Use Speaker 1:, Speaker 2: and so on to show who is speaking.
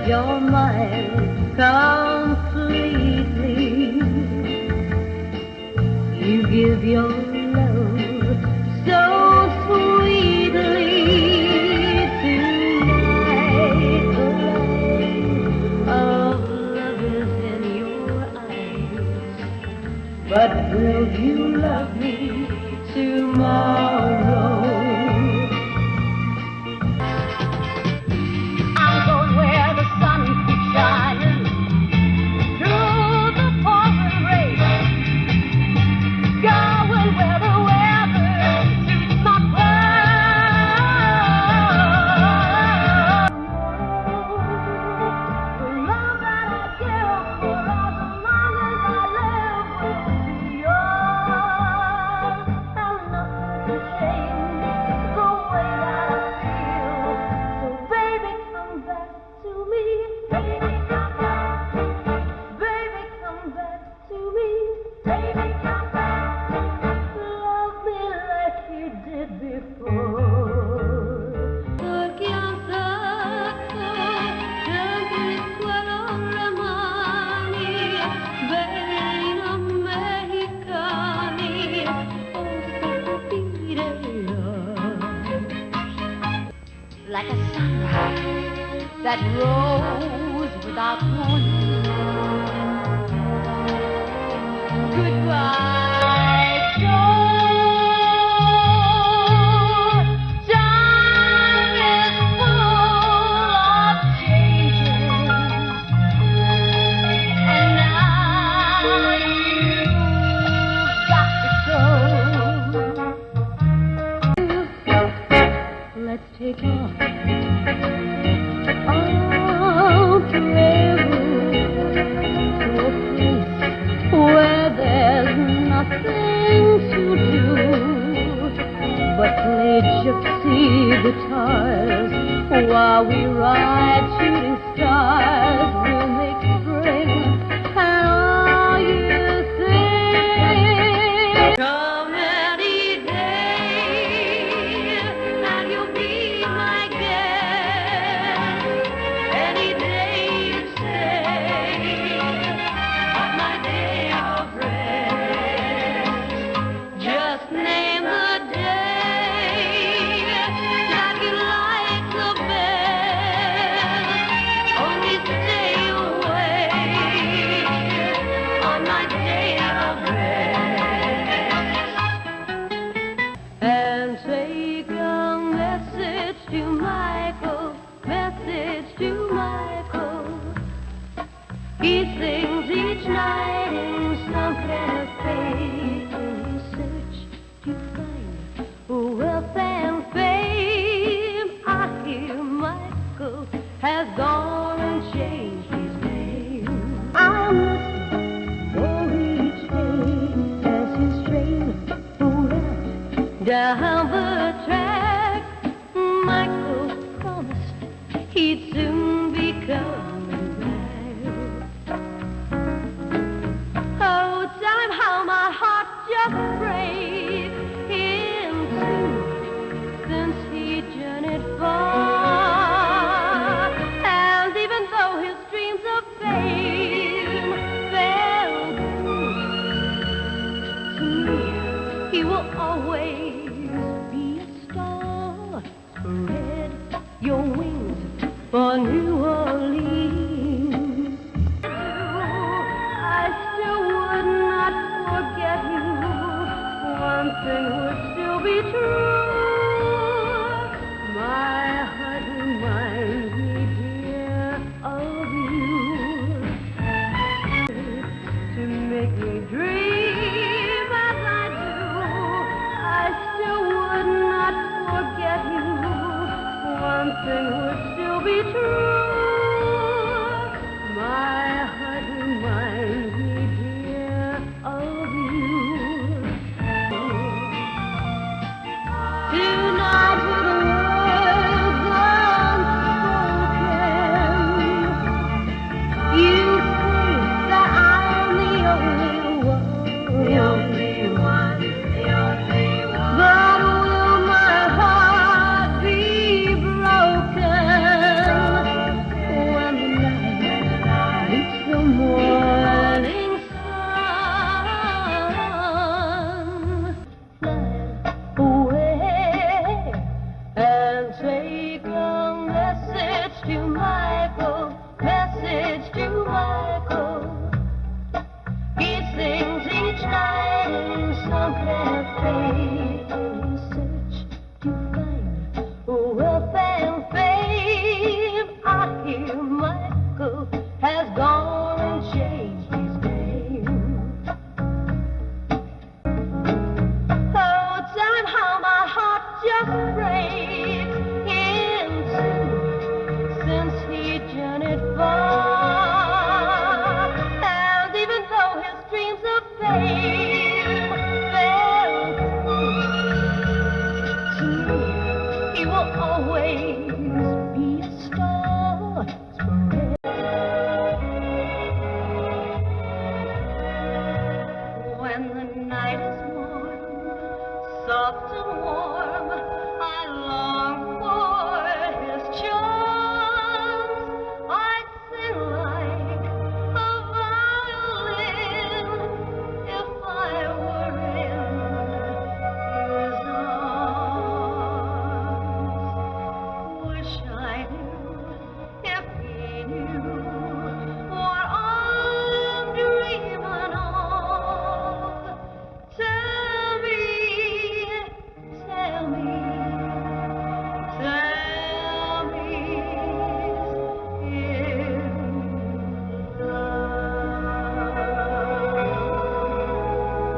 Speaker 1: You're mine completely. You give your love so sweetly. Tonight the light of love is in your eyes. But will you love me tomorrow?
Speaker 2: Like a sunrise that rose without warning. Goodbye, shore. Time is full of changes, and now you've got to go.
Speaker 1: Let's take off. I'll travel to a place where there's nothing to do but play gypsy guitars while we ride shooting stars. We'll make spring and all you think. Come any day and you'll be my guest. Any day you say, but my day of rest. Just name the day that you like the best. Only stay away on my day of rest. And take a message to Michael, message to Michael. He sings each night in some cafe. In his search to find wealth and fame, I hear Michael has gone and changed his name. I'm listening for each day as his train pulled out down the track. Michael promised he'd soon be coming back. Oh, tell him how my heart just breaks in two since he journeyed far. And even though his dreams of fame fell through, to me he will always be a star. Spread your wings for New Orleans. I still would not forget you. One thing would still be true. My heart reminds me, dear, of you. To make me dream as I do, I still would not forget you. could have paid in search to find wealth and fame. I hear Michael has gone and changed his name. Oh, time how my heart just breaks in two since he journeyed far. And even though his dreams of fame fell to me, he will always be a star forever. When the night is warm, soft and warm,